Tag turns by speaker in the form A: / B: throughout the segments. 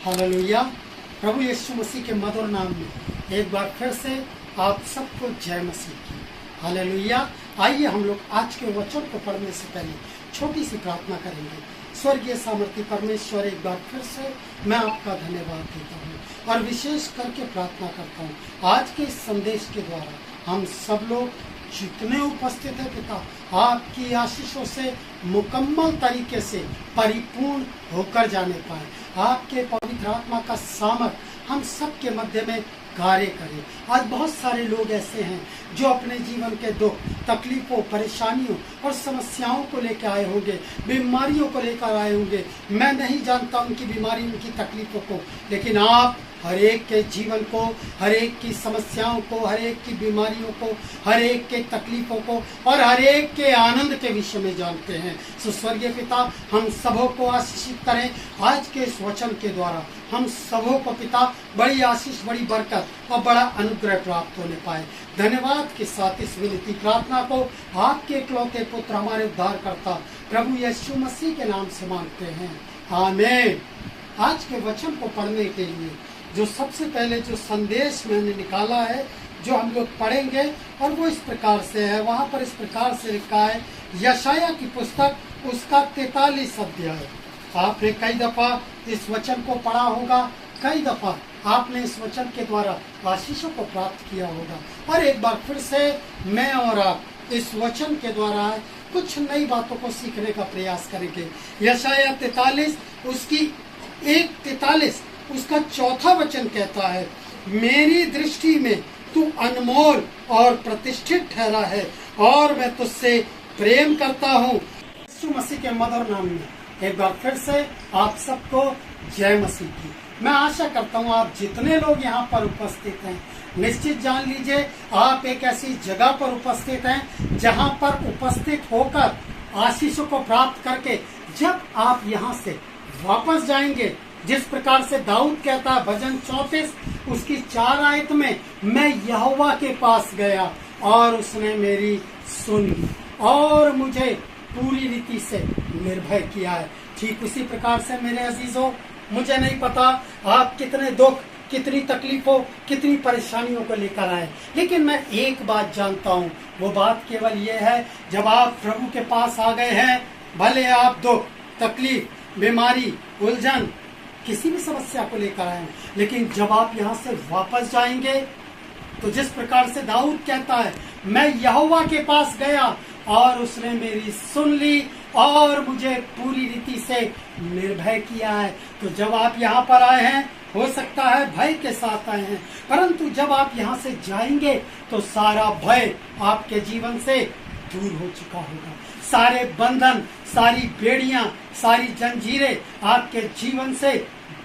A: Hallelujah. प्रभु यीशु मसीह के मधुर नाम में एक बार फिर से आप सबको जय मसीह की। हालेलुया। आइए हम लोग आज के वचन को पढ़ने से पहले छोटी सी प्रार्थना करेंगे। स्वर्गीय सामर्थी परमेश्वर, एक बार फिर से मैं आपका धन्यवाद देता हूँ और विशेष करके प्रार्थना करता हूँ आज के इस संदेश के द्वारा हम सब लोग जितने उपस्थित हैं पिता, आपकी आशीषों से मुकम्मल तरीके से परिपूर्ण होकर जाने पाए। आपके पवित्र आत्मा का सामर्थ हम सब के मध्य में कार्य करे। आज बहुत सारे लोग ऐसे हैं जो अपने जीवन के दुख, तकलीफों, परेशानियों और समस्याओं को लेकर आए होंगे, बीमारियों को लेकर आए होंगे। मैं नहीं जानता उनकी बीमारी, उनकी तकलीफों को, लेकिन आप हर एक के जीवन को, हर एक की समस्याओं को, हर एक की बीमारियों को, हर एक के तकलीफों को और हर एक के आनंद के विषय में जानते हैं। सो स्वर्गीय पिता, हम सबों को आशीषित करें। आज के इस वचन के द्वारा हम सबों को पिता बड़ी आशीष, बड़ी बरकत और बड़ा अनुग्रह प्राप्त होने पाए। धन्यवाद के साथ इस विनती प्रार्थना को आपके इकलौते पुत्र, हमारे उद्धारकर्ता प्रभु यीशु मसीह के नाम से मांगते हैं, आमीन। आज के वचन को पढ़ने के लिए जो सबसे पहले जो संदेश मैंने निकाला है, जो हम लोग पढ़ेंगे, और वो इस प्रकार से है। वहाँ पर इस प्रकार से लिखा है, यशाया की पुस्तक उसका 43 अध्याय। आपने कई दफा इस वचन को पढ़ा होगा, कई दफा आपने इस वचन के द्वारा आशीषों को प्राप्त किया होगा। और एक बार फिर से मैं और आप इस वचन के द्वारा कुछ नई बातों को सीखने का प्रयास करेंगे। यशाया 43 उसकी 1:43 उसका चौथा वचन कहता है, मेरी दृष्टि में तू अनमोल और प्रतिष्ठित ठहरा है और मैं तुझसे प्रेम करता हूँ। यीशु मसीह के मधुर नाम में एक बार फिर से आप सबको जय मसीह की। मैं आशा करता हूँ आप जितने लोग यहाँ पर उपस्थित हैं, निश्चित जान लीजिए आप एक ऐसी जगह पर उपस्थित हैं जहाँ पर उपस्थित होकर आशीषों को प्राप्त करके जब आप यहाँ से वापस जाएंगे, जिस प्रकार से दाऊद कहता है भजन 34 उसकी 4 आयत में, मैं यहोवा के पास गया और उसने मेरी सुन ली और मुझे पूरी रीति से निर्भय किया है। ठीक उसी प्रकार से मेरे अजीजों, मुझे नहीं पता आप कितने दुख, कितनी तकलीफों, कितनी परेशानियों को लेकर आए, लेकिन मैं एक बात जानता हूँ, वो बात केवल ये है, जब आप प्रभु के पास आ गए हैं, भले आप दुख, तकलीफ, बीमारी, उलझन, किसी भी समस्या को लेकर आए, लेकिन जब आप यहाँ से वापस जाएंगे तो जिस प्रकार से दाऊद कहता है, मैं यहोवा के पास गया और उसने मेरी सुन ली और मुझे पूरी रीति से निर्भय किया है। तो जब आप यहाँ पर आए हैं, हो सकता है भय के साथ आए हैं, परंतु जब आप यहाँ से जाएंगे तो सारा भय आपके जीवन से दूर हो चुका होगा। सारे बंधन, सारी बेड़ियां, सारी जंजीरें आपके जीवन से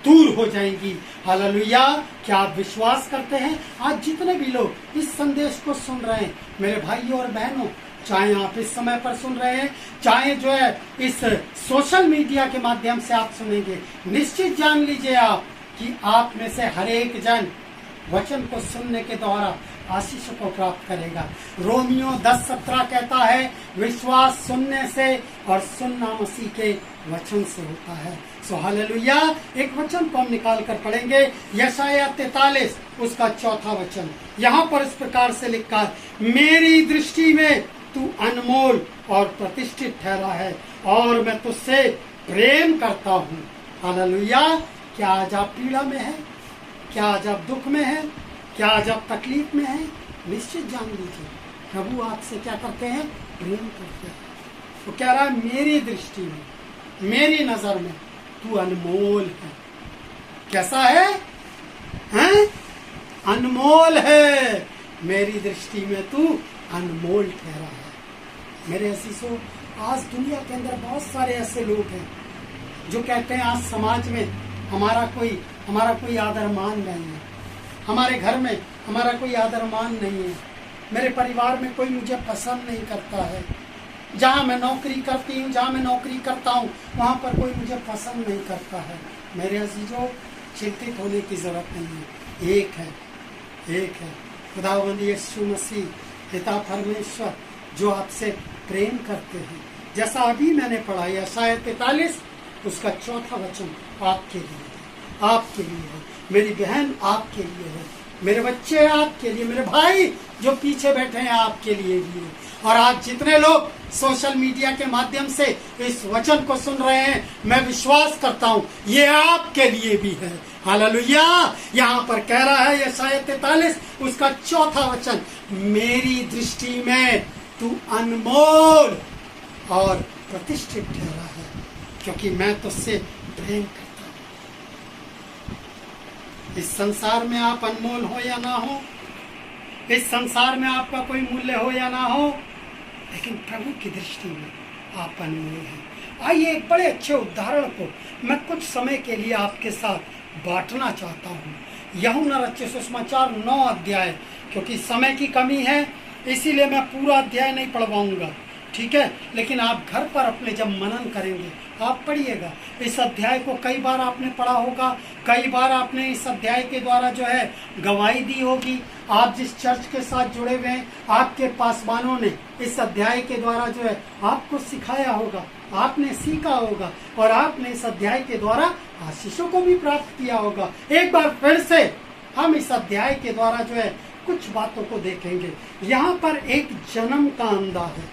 A: दूर हो जाएंगी। हालेलुया। क्या आप विश्वास करते हैं? आज जितने भी लोग इस संदेश को सुन रहे हैं, मेरे भाइयों और बहनों, चाहे आप इस समय पर सुन रहे हैं, चाहे जो है इस सोशल मीडिया के माध्यम से आप सुनेंगे, निश्चित जान लीजिए आप कि आप में से हर एक जन वचन को सुनने के द्वारा आशीषों को प्राप्त करेगा। रोमियो 10:17 कहता है, विश्वास सुनने से और सुनना मसीह के वचन से होता है। सो हालेलुया। एक वचन को हम निकाल कर पढ़ेंगे, यशाया 43 उसका चौथा वचन। यहाँ पर इस प्रकार से लिखा है, मेरी दृष्टि में तू अनमोल और प्रतिष्ठित ठहरा है और मैं तुझसे प्रेम करता हूँ। हालेलुया। क्या आज आप पीड़ा में है? क्या आज आप दुख में है? क्या आज आप तकलीफ में है? निश्चित जान लीजिए प्रभु आपसे क्या करते हैं? प्रेम करते हैं। वो कह रहा है, मेरी दृष्टि में, मेरी नजर में तू अनमोल है। कैसा है? हैं? अनमोल है। मेरी दृष्टि में तू अनमोल ठहरा है। मेरे अजीजों, आज दुनिया के अंदर बहुत सारे ऐसे लोग हैं जो कहते हैं आज समाज में हमारा कोई आदर मान नहीं है, हमारे घर में हमारा कोई आदर मान नहीं है, मेरे परिवार में कोई मुझे पसंद नहीं करता है, जहाँ मैं नौकरी करती हूँ, जहाँ मैं नौकरी करता हूँ, वहाँ पर कोई मुझे पसंद नहीं करता है। मेरे अजीजों, चिंतित होने की जरूरत नहीं है। एक है खुदावंद यीशु मसीह, पिता परमेश्वर, जो आपसे प्रेम करते हैं। जैसा अभी मैंने पढ़ा, यशाया 43 उसका चौथा वचन आपके लिए। आपके लिए है, मेरी बहन आपके लिए है, मेरे बच्चे आपके लिए, मेरे भाई जो पीछे बैठे हैं आपके लिए भी है। और आज जितने लोग सोशल मीडिया के माध्यम से इस वचन को सुन रहे हैं, मैं विश्वास करता हूं ये आपके लिए भी है। हालेलुया। यहाँ पर कह रहा है यशायाह 43 उसका 4था वचन, मेरी दृष्टि में तू अनमोल और प्रतिष्ठित ठहरा है, क्योंकि मैं तुझसे प्रेम करता हूं। इस संसार में आप अनमोल हो या ना हो, इस संसार में आपका कोई मूल्य हो या ना हो, लेकिन प्रभु की दृष्टि में आप अनमोल हैं। आइए एक बड़े अच्छे उदाहरण को मैं कुछ समय के लिए आपके साथ बांटना चाहता हूँ। यूहन्ना रचित सुसमाचार 9 अध्याय, क्योंकि समय की कमी है इसीलिए मैं पूरा अध्याय नहीं पढ़वाऊंगा, ठीक है, लेकिन आप घर पर अपने जब मनन करेंगे आप पढ़िएगा। इस अध्याय को कई बार आपने पढ़ा होगा, कई बार आपने इस अध्याय के द्वारा जो है गवाही दी होगी। आप जिस चर्च के साथ जुड़े हुए हैं, आपके पासवानों ने इस अध्याय के द्वारा जो है आपको सिखाया होगा, आपने सीखा होगा और आपने इस अध्याय के द्वारा आशीषों को भी प्राप्त किया होगा। एक बार फिर से हम इस अध्याय के द्वारा जो है कुछ बातों को देखेंगे। यहाँ पर एक जन्म का अंधा है।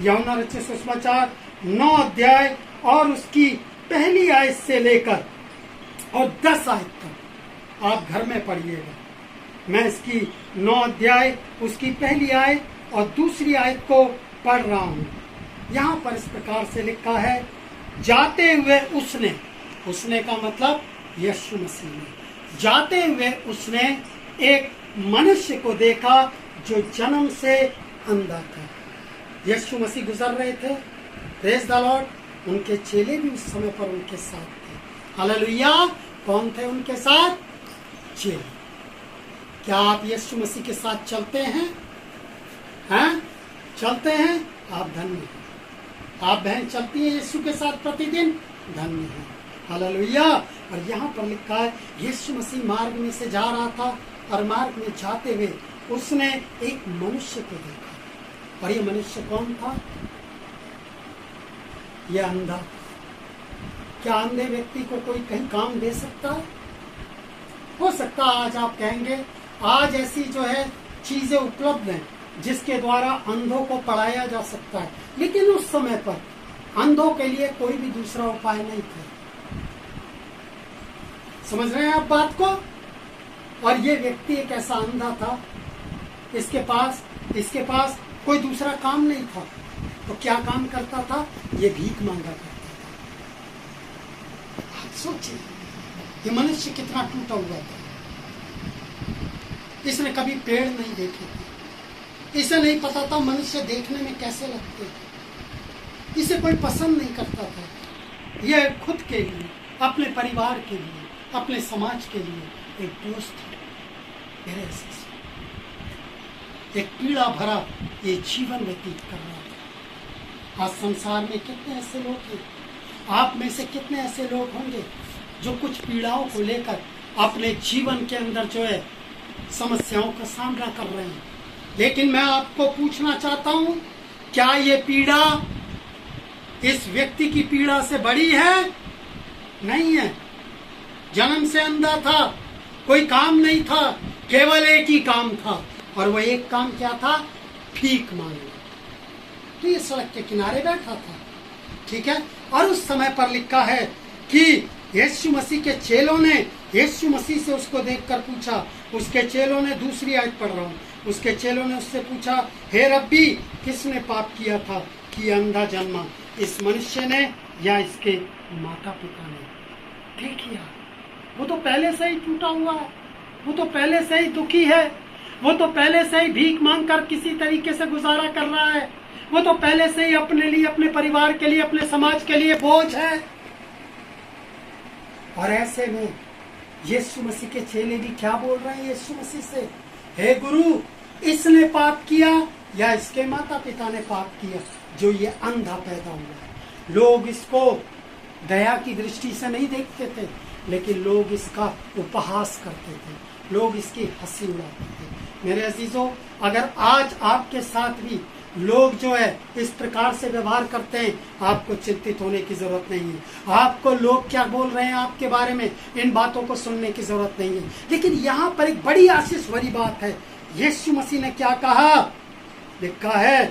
A: यूहन्ना रचित सुसमाचार 9 अध्याय और उसकी पहली आयत से लेकर और 10 आयत तक आप घर में पढ़िएगा। मैं इसकी 9 अध्याय उसकी पहली आयत और दूसरी आयत को पढ़ रहा हूँ। यहाँ पर इस प्रकार से लिखा है, जाते हुए उसने का मतलब यीशु मसीह ने, जाते हुए उसने एक मनुष्य को देखा जो जन्म से अंधा था। यीशु मसीह गुजर रहे थे, प्रेज द लॉर्ड। उनके चेले भी उस समय पर उनके साथ थे। हालेलुया। कौन थे उनके साथ? चेले। क्या आप यीशु मसीह के साथ चलते हैं? हैं? चलते हैं? आप धन्य हैं। आप बहन चलती है यीशु के साथ प्रतिदिन? धन्य है। हालेलुया। और यहाँ पर लिखा है यीशु मसीह मार्ग में से जा रहा था और मार्ग में जाते हुए उसने एक मनुष्य को देखा। और ये मनुष्य कौन था? यह अंधा। क्या अंधे व्यक्ति को कोई कहीं काम दे सकता है? हो सकता है आज आप कहेंगे आज ऐसी जो है चीजें उपलब्ध हैं जिसके द्वारा अंधों को पढ़ाया जा सकता है, लेकिन उस समय पर अंधों के लिए कोई भी दूसरा उपाय नहीं था। समझ रहे हैं आप बात को? और ये व्यक्ति एक ऐसा अंधा था, इसके पास कोई दूसरा काम नहीं था। तो क्या काम करता था? ये भीख मांगा करता था। आप सोचिए ये मनुष्य कितना टूटा हुआ था। इसने कभी पेड़ नहीं देखे थे, इसे नहीं पता था मनुष्य देखने में कैसे लगते थे, इसे कोई पसंद नहीं करता था। यह खुद के लिए, अपने परिवार के लिए, अपने समाज के लिए एक बोझ था। एक पीड़ा भरा ये जीवन व्यतीत कर रहा था। आज संसार में कितने ऐसे लोग हैं, आप में से कितने ऐसे लोग होंगे जो कुछ पीड़ाओं को लेकर अपने जीवन के अंदर जो है समस्याओं का सामना कर रहे हैं। लेकिन मैं आपको पूछना चाहता हूं, क्या ये पीड़ा इस व्यक्ति की पीड़ा से बड़ी है? नहीं है। जन्म से अंधा था, कोई काम नहीं था, केवल एक ही काम था, और वह एक काम क्या था? भीख मांगना। तो ये सड़क के किनारे बैठा था, ठीक है। और उस समय पर लिखा है कि यीशु मसीह के चेलों ने यीशु मसीह से उसको देखकर पूछा। उसके चेलों ने, दूसरी आयत पढ़ रहा हूँ, उसके चेलों ने उससे पूछा, हे रब्बी, किसने पाप किया था कि अंधा जन्मा, इस मनुष्य ने या इसके माता पिता ने? देखिए वो तो पहले से ही टूटा हुआ है, वो तो पहले से ही दुखी है, वो तो पहले से ही भीख मांग कर किसी तरीके से गुजारा कर रहा है, वो तो पहले से ही अपने लिए, अपने परिवार के लिए, अपने समाज के लिए बोझ है। और ऐसे में यीशु मसीह के चेले भी क्या बोल रहे हैं यीशु मसीह से? हे गुरु, इसने पाप किया या इसके माता पिता ने पाप किया जो ये अंधा पैदा हुआ? लोग इसको दया की दृष्टि से नहीं देखते थे, लेकिन लोग इसका उपहास करते थे, लोग इसकी हंसी उड़ाते थे। मेरे अजीजों, अगर आज आपके साथ भी लोग जो है इस प्रकार से व्यवहार करते हैं, आपको चिंतित होने की जरूरत नहीं है। आपको लोग क्या बोल रहे हैं आपके बारे में, इन बातों को सुनने की जरूरत नहीं है। लेकिन यहाँ पर एक बड़ी आशीष भरी बात है। यीशु मसीह ने क्या कहा, लिखा है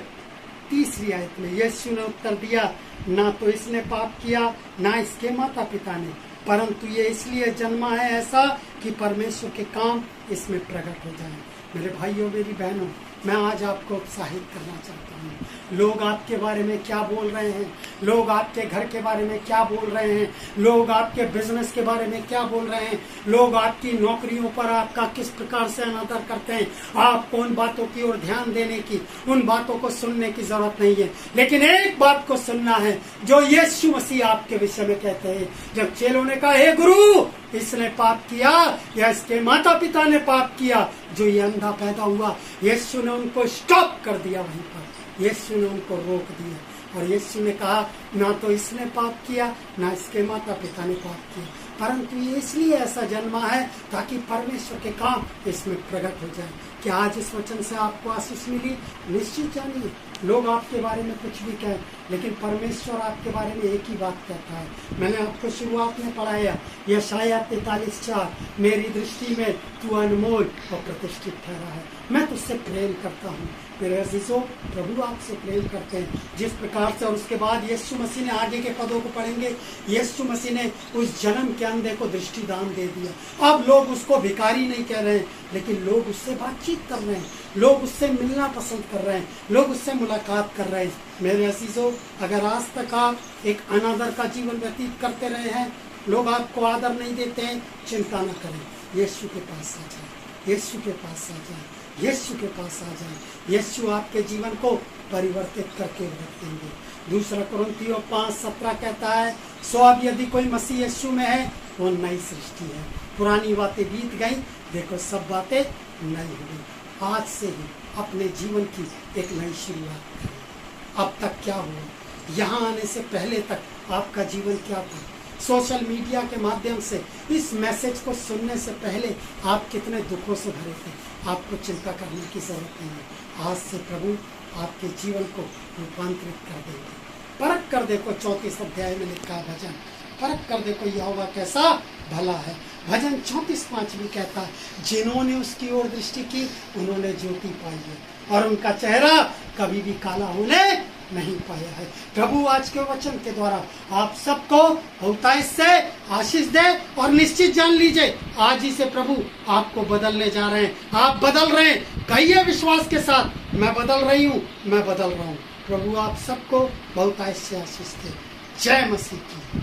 A: 30वीं आयत में, यीशु ने उत्तर दिया, ना तो इसने पाप किया ना इसके माता पिता ने, परंतु ये इसलिए जन्मा है ऐसा कि परमेश्वर के काम इसमें प्रकट हो जाए। मेरे भाइयों मेरी बहनों, मैं आज आपको उत्साहित करना चाहता हूँ। लोग आपके बारे में क्या बोल रहे हैं, लोग आपके घर के बारे में क्या बोल रहे हैं, लोग आपके बिजनेस के बारे में क्या बोल रहे हैं, लोग आपकी नौकरियों पर आपका किस प्रकार से अनादर करते हैं, आपको उन बातों की ओर ध्यान देने की, उन बातों को सुनने की जरूरत नहीं है। लेकिन एक बात को सुनना है जो यीशु मसीह आपके विषय में कहते हैं। जब चेलों ने कहा, हे गुरु, इसने पाप किया या इसके माता पिता ने पाप किया जो ये अंधा पैदा हुआ, यीशु ने उनको स्टॉप कर दिया वहीं पर। यीशु ने उनको रोक दिया और यीशु ने कहा, ना तो इसने पाप किया ना इसके माता पिता ने पाप किया, परंतु ये इसलिए ऐसा जन्मा है ताकि परमेश्वर के काम इसमें प्रकट हो जाए। क्या आज इस वचन से आपको आशीष मिली? निश्चित जानिए, लोग आपके बारे में कुछ भी कहें, लेकिन परमेश्वर आपके बारे में एक ही बात कहता है। मैंने आपको शुरुआत में पढ़ाया, यशायाह 43:4, मेरी दृष्टि में तू अनमोल और प्रतिष्ठित ठहरा है, मैं तुझसे प्रेम करता हूँ। मेरे अजीजों, प्रभु आपसे प्रेम करते हैं जिस प्रकार से। और उसके बाद यीशु मसीह ने, आगे के पदों को पढ़ेंगे, यीशु मसीह ने उस जन्म के अंधे को दृष्टिदान दे दिया। अब लोग उसको भिखारी नहीं कह रहे हैं, लेकिन लोग उससे बातचीत कर रहे हैं, लोग उससे मिलना पसंद कर रहे हैं, लोग उससे मुलाकात कर रहे हैं। मेरे अजीजों, अगर आज तक आप एक अनादर का जीवन व्यतीत करते रहे हैं, लोग आपको आदर नहीं देते हैं, चिंता न करें, यीशु के पास आ जाए, यीशु के पास आ जाए, यीशु के पास आ जाए। यीशु आपके जीवन को परिवर्तित करके रख देंगे। दूसरा कुरिन्थियों 5:17 कहता है, सो अब यदि कोई मसीह यीशु में है, वो नई सृष्टि है, पुरानी बातें बीत गई, देखो सब बातें नई हो गई। आज से ही अपने जीवन की एक नई शुरुआत करें। अब तक क्या हुआ, यहाँ आने से पहले तक आपका जीवन क्या था? सोशल मीडिया के माध्यम से इस मैसेज को सुनने से पहले आप कितने दुखों से भरे थे? आपको चिंता करने की जरूरत नहीं है। आज से प्रभु आपके जीवन को रूपांतरित कर देंगे। परख कर देखो, 34 अध्याय में लिखा है भजन, परख कर देखो यहोवा कैसा भला है। भजन 34:5 भी कहता है, जिन्होंने उसकी ओर दृष्टि की उन्होंने ज्योति पाई है और उनका चेहरा कभी भी काला होने नहीं पाया है। प्रभु आज के वचन के द्वारा आप सबको बहुतायत से आशीष दे और निश्चित जान लीजिए, आज ही से प्रभु आपको बदलने जा रहे हैं। आप बदल रहे हैं, कहिए विश्वास के साथ, मैं बदल रही हूँ, मैं बदल रहा हूँ। प्रभु आप सबको बहुतायत से आशीष दे। जय मसीह की।